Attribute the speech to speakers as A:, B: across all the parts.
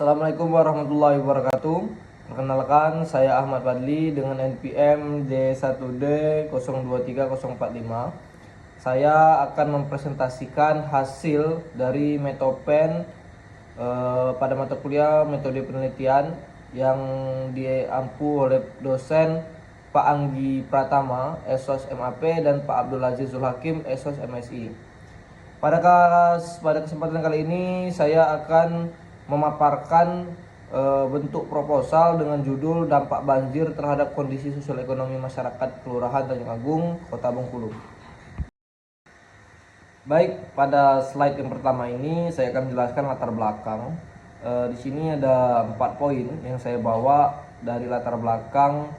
A: Assalamualaikum warahmatullahi wabarakatuh. Perkenalkan, saya Ahmad Fadli dengan NPM D1D023045. Saya akan mempresentasikan hasil dari Metopen pada mata kuliah metode penelitian yang diampu oleh dosen Pak Anggi Pratama, Esos MAP, dan Pak Abdul Azizul Hakim, Esos MSI. Pada kesempatan kali ini saya akan memaparkan bentuk proposal dengan judul dampak banjir terhadap kondisi sosial ekonomi masyarakat Kelurahan Tanjung Agung, Kota Bengkulu. Baik, pada slide yang pertama ini saya akan menjelaskan latar belakang. Di sini ada 4 poin yang saya bawa dari latar belakang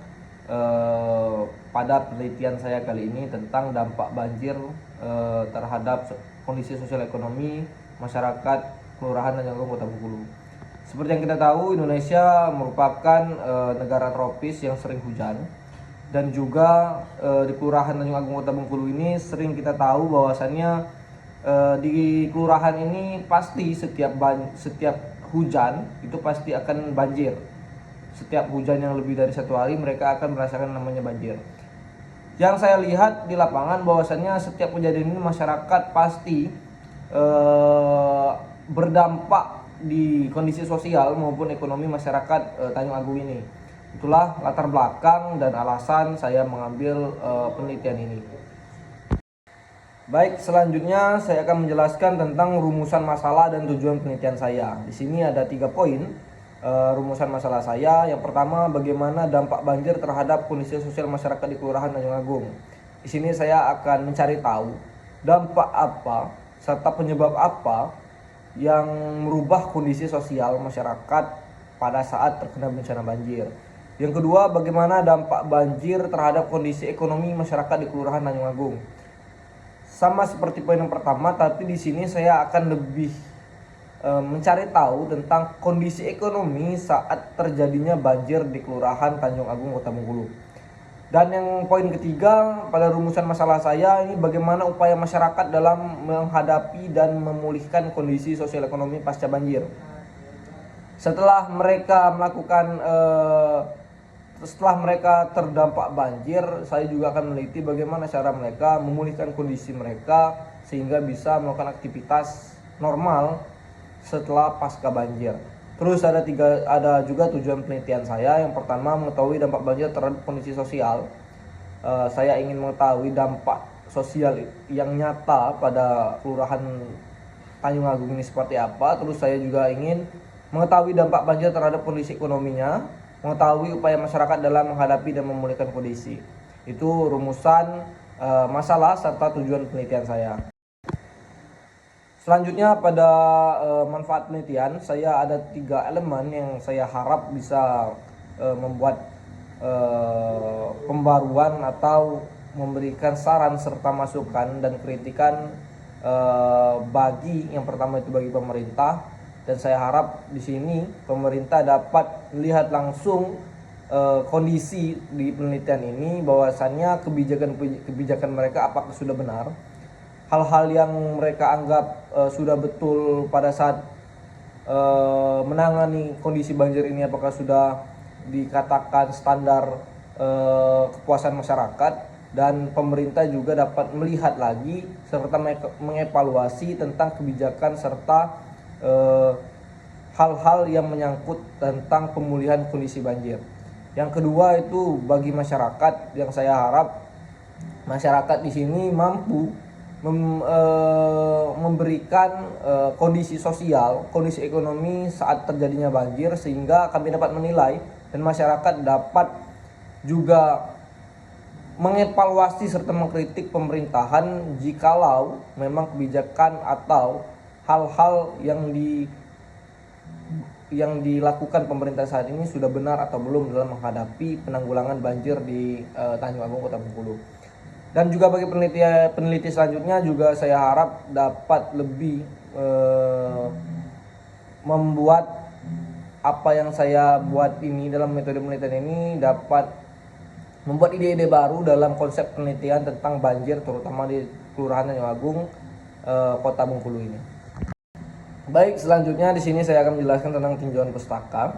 A: pada penelitian saya kali ini tentang dampak banjir terhadap kondisi sosial ekonomi masyarakat Kelurahan Tanjung Agung, Kota Bengkulu. Seperti yang kita tahu, Indonesia merupakan negara tropis yang sering hujan, dan juga di Kelurahan Tanjung Agung, Kota Bengkulu ini sering kita tahu bahwasannya di kelurahan ini pasti setiap hujan itu pasti akan banjir. Setiap hujan yang lebih dari 1 hari mereka akan merasakan namanya banjir. Yang saya lihat di lapangan bahwasannya setiap kejadian ini masyarakat pasti berdampak di kondisi sosial maupun ekonomi masyarakat Tanjung Agung ini. Itulah latar belakang dan alasan saya mengambil penelitian ini. Baik, selanjutnya saya akan menjelaskan tentang rumusan masalah dan tujuan penelitian saya. Di sini ada 3 poin rumusan masalah saya. Yang pertama, bagaimana dampak banjir terhadap kondisi sosial masyarakat di Kelurahan Tanjung Agung. Di sini saya akan mencari tahu dampak apa serta penyebab apa yang merubah kondisi sosial masyarakat pada saat terkena bencana banjir. Yang kedua, bagaimana dampak banjir terhadap kondisi ekonomi masyarakat di Kelurahan Tanjung Agung. Sama seperti poin yang pertama, tapi di sini saya akan lebih mencari tahu tentang kondisi ekonomi saat terjadinya banjir di Kelurahan Tanjung Agung, Kota Bengkulu. Dan yang poin ketiga pada rumusan masalah saya ini, bagaimana upaya masyarakat dalam menghadapi dan memulihkan kondisi sosial ekonomi pasca banjir. Setelah mereka terdampak banjir, saya juga akan meneliti bagaimana cara mereka memulihkan kondisi mereka sehingga bisa melakukan aktivitas normal setelah pasca banjir. Terus ada juga tujuan penelitian saya. Yang pertama, mengetahui dampak banjir terhadap kondisi sosial. Saya ingin mengetahui dampak sosial yang nyata pada Kelurahan Tanjung Agung ini seperti apa. Terus saya juga ingin mengetahui dampak banjir terhadap kondisi ekonominya, mengetahui upaya masyarakat dalam menghadapi dan memulihkan kondisi. Itu rumusan masalah serta tujuan penelitian saya. Selanjutnya pada manfaat penelitian, saya ada 3 elemen yang saya harap bisa membuat pembaruan atau memberikan saran serta masukan dan kritikan bagi yang pertama itu bagi pemerintah. Dan saya harap di sini pemerintah dapat melihat langsung kondisi di penelitian ini, bahwasannya kebijakan mereka apakah sudah benar, hal-hal yang mereka anggap sudah betul pada saat menangani kondisi banjir ini apakah sudah dikatakan standar kepuasan masyarakat. Dan pemerintah juga dapat melihat lagi serta mengevaluasi tentang kebijakan serta hal-hal yang menyangkut tentang pemulihan kondisi banjir. Yang kedua itu bagi masyarakat, yang saya harap masyarakat di sini mampu memberikan kondisi sosial, kondisi ekonomi saat terjadinya banjir, sehingga kami dapat menilai dan masyarakat dapat juga mengevaluasi serta mengkritik pemerintahan jikalau memang kebijakan atau hal-hal yang dilakukan pemerintah saat ini sudah benar atau belum dalam menghadapi penanggulangan banjir di Tanjung Agung, Kota Bengkulu. Dan juga bagi peneliti selanjutnya juga saya harap dapat lebih membuat apa yang saya buat ini dalam metode penelitian ini, dapat membuat ide-ide baru dalam konsep penelitian tentang banjir terutama di Kelurahan Tanjung Agung, Kota Bengkulu ini. Baik, selanjutnya di sini saya akan menjelaskan tentang tinjauan pustaka.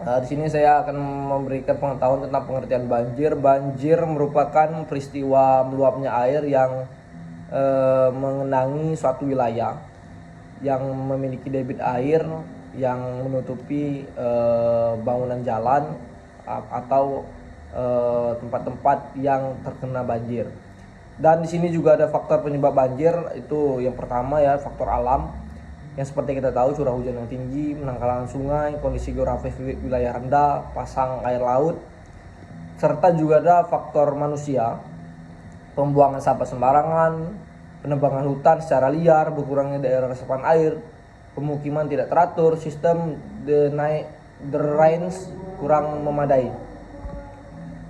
A: Di sini saya akan memberikan pengetahuan tentang pengertian banjir. Banjir merupakan peristiwa meluapnya air yang mengenangi suatu wilayah yang memiliki debit air yang menutupi bangunan jalan atau tempat-tempat yang terkena banjir. Dan di sini juga ada faktor penyebab banjir. Itu yang pertama ya, faktor alam yang seperti kita tahu, curah hujan yang tinggi, penangkalan sungai, kondisi geografis wilayah rendah, pasang air laut, serta juga ada faktor manusia, pembuangan sampah sembarangan, penebangan hutan secara liar, berkurangnya daerah resapan air, pemukiman tidak teratur, sistem drainage kurang memadai.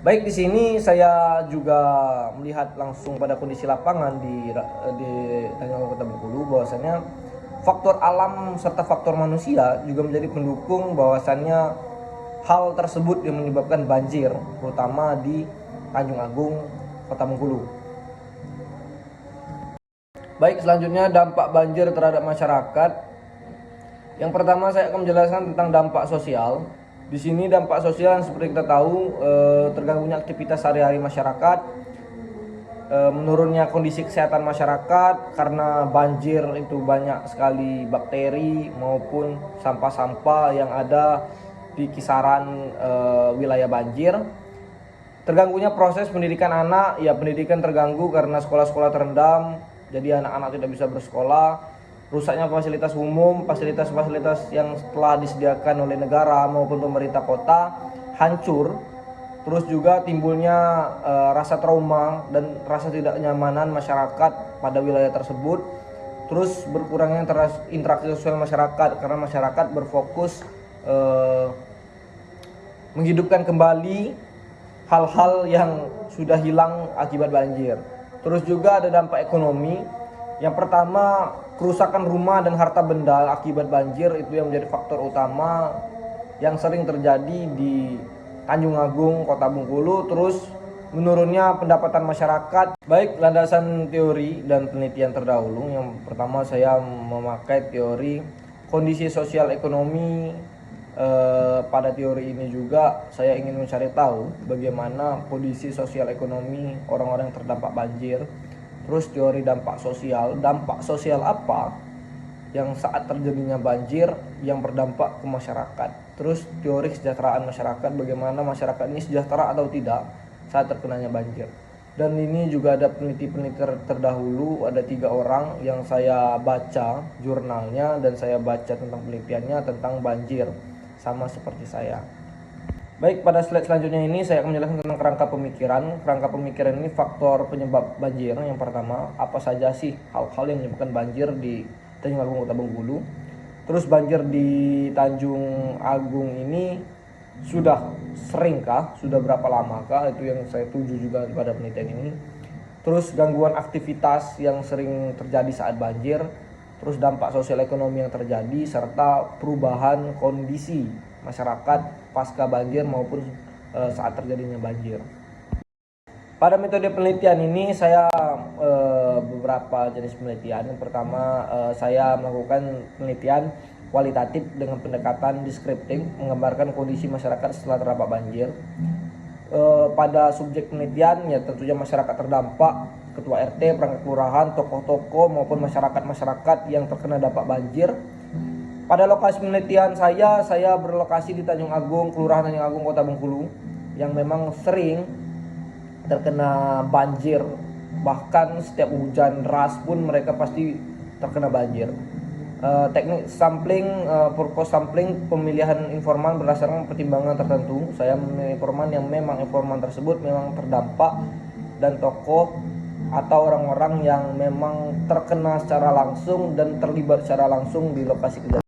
A: Baik, di sini saya juga melihat langsung pada kondisi lapangan di Tanjung Kota Bengkulu bahwasannya faktor alam serta faktor manusia juga menjadi pendukung bahwasannya hal tersebut yang menyebabkan banjir, terutama di Tanjung Agung, Kota Bengkulu. Baik, selanjutnya dampak banjir terhadap masyarakat. Yang pertama saya akan menjelaskan tentang dampak sosial. Di sini dampak sosial yang seperti kita tahu, terganggunya aktivitas sehari-hari masyarakat, menurunnya kondisi kesehatan masyarakat karena banjir itu banyak sekali bakteri maupun sampah-sampah yang ada di kisaran wilayah banjir. Terganggunya proses pendidikan anak, ya pendidikan terganggu karena sekolah-sekolah terendam, jadi anak-anak tidak bisa bersekolah. Rusaknya fasilitas umum, fasilitas-fasilitas yang telah disediakan oleh negara maupun pemerintah kota hancur. Terus juga timbulnya rasa trauma dan rasa tidak nyamanan masyarakat pada wilayah tersebut. Terus berkurangnya interaksi sosial masyarakat karena masyarakat berfokus menghidupkan kembali hal-hal yang sudah hilang akibat banjir. Terus juga ada dampak ekonomi. Yang pertama, kerusakan rumah dan harta benda akibat banjir itu yang menjadi faktor utama yang sering terjadi di Tanjung Agung, Kota Bengkulu. Terus menurunnya pendapatan masyarakat. Baik, landasan teori dan penelitian terdahulu. Yang pertama saya memakai teori kondisi sosial ekonomi. Pada teori ini juga saya ingin mencari tahu bagaimana kondisi sosial ekonomi orang-orang yang terdampak banjir. Terus teori dampak sosial apa yang saat terjadinya banjir yang berdampak ke masyarakat. Terus teori kesejahteraan masyarakat, bagaimana masyarakat ini sejahtera atau tidak saat terkenanya banjir. Dan ini juga ada peneliti-peneliti terdahulu, ada 3 orang yang saya baca jurnalnya dan saya baca tentang penelitiannya tentang banjir, sama seperti saya. Baik, pada slide selanjutnya ini saya akan menjelaskan tentang kerangka pemikiran. Kerangka pemikiran ini faktor penyebab banjir. Yang pertama, apa saja sih hal-hal yang menyebabkan banjir di Tanjung Agung, Kota Bengkulu. Terus banjir di Tanjung Agung ini sudah seringkah, sudah berapa lamakah, itu yang saya tuju juga pada penelitian ini. Terus gangguan aktivitas yang sering terjadi saat banjir. Terus dampak sosial ekonomi yang terjadi serta perubahan kondisi masyarakat pasca banjir maupun saat terjadinya banjir. Pada metode penelitian ini saya beberapa jenis penelitian. Yang pertama saya melakukan penelitian kualitatif dengan pendekatan descripting, menggambarkan kondisi masyarakat setelah terdampak banjir. Pada subjek penelitian ya tentunya masyarakat terdampak, ketua RT, perangkat kelurahan, tokoh-tokoh maupun masyarakat-masyarakat yang terkena dampak banjir. Pada lokasi penelitian saya berlokasi di Tanjung Agung, Kelurahan Tanjung Agung, Kota Bengkulu, yang memang sering terkena banjir. Bahkan setiap hujan deras pun mereka pasti terkena banjir. Teknik sampling, purpose sampling, pemilihan informan berdasarkan pertimbangan tertentu. Saya memilih informan yang memang informan tersebut memang terdampak dan tokoh atau orang-orang yang memang terkena secara langsung dan terlibat secara langsung di lokasi kejadian.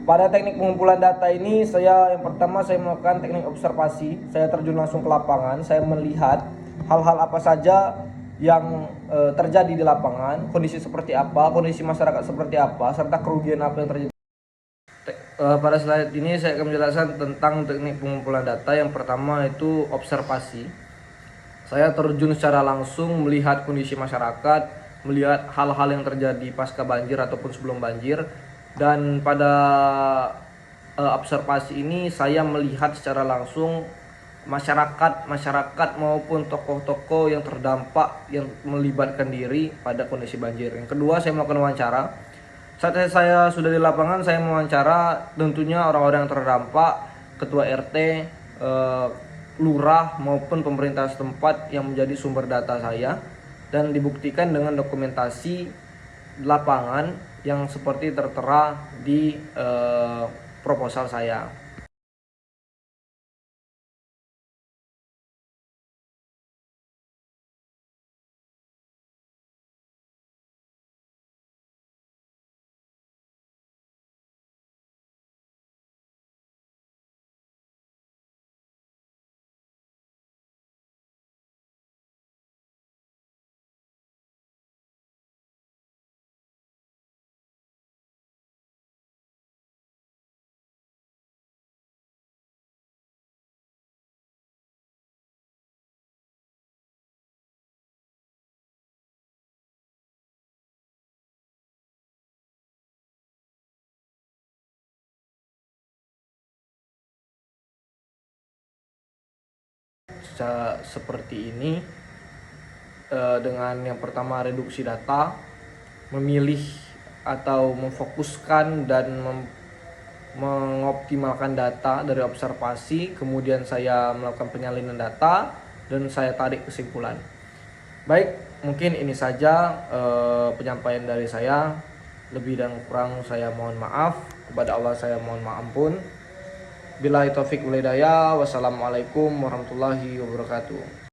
A: Pada teknik pengumpulan data ini yang pertama saya melakukan teknik observasi. Saya terjun langsung ke lapangan, saya melihat hal-hal apa saja yang terjadi di lapangan, kondisi seperti apa, kondisi masyarakat seperti apa, serta kerugian apa yang terjadi. Pada slide ini saya akan menjelaskan tentang teknik pengumpulan data. Yang pertama itu observasi. Saya terjun secara langsung melihat kondisi masyarakat, melihat hal-hal yang terjadi pasca banjir ataupun sebelum banjir. Dan pada observasi ini saya melihat secara langsung masyarakat maupun tokoh-tokoh yang terdampak yang melibatkan diri pada kondisi banjir. Yang kedua, saya melakukan wawancara. Saat saya sudah di lapangan, saya mewawancara tentunya orang-orang yang terdampak, ketua RT, lurah maupun pemerintah setempat yang menjadi sumber data saya, dan dibuktikan dengan dokumentasi lapangan yang seperti tertera di proposal saya. Seperti ini, dengan yang pertama reduksi data, memilih atau memfokuskan dan mengoptimalkan data dari observasi, kemudian saya melakukan penyalinan data dan saya tarik kesimpulan. Baik, mungkin ini saja penyampaian dari saya. Lebih dan kurang saya mohon maaf, kepada Allah saya mohon ampun. Billahi taufik wal hidayah. Wassalamualaikum warahmatullahi wabarakatuh.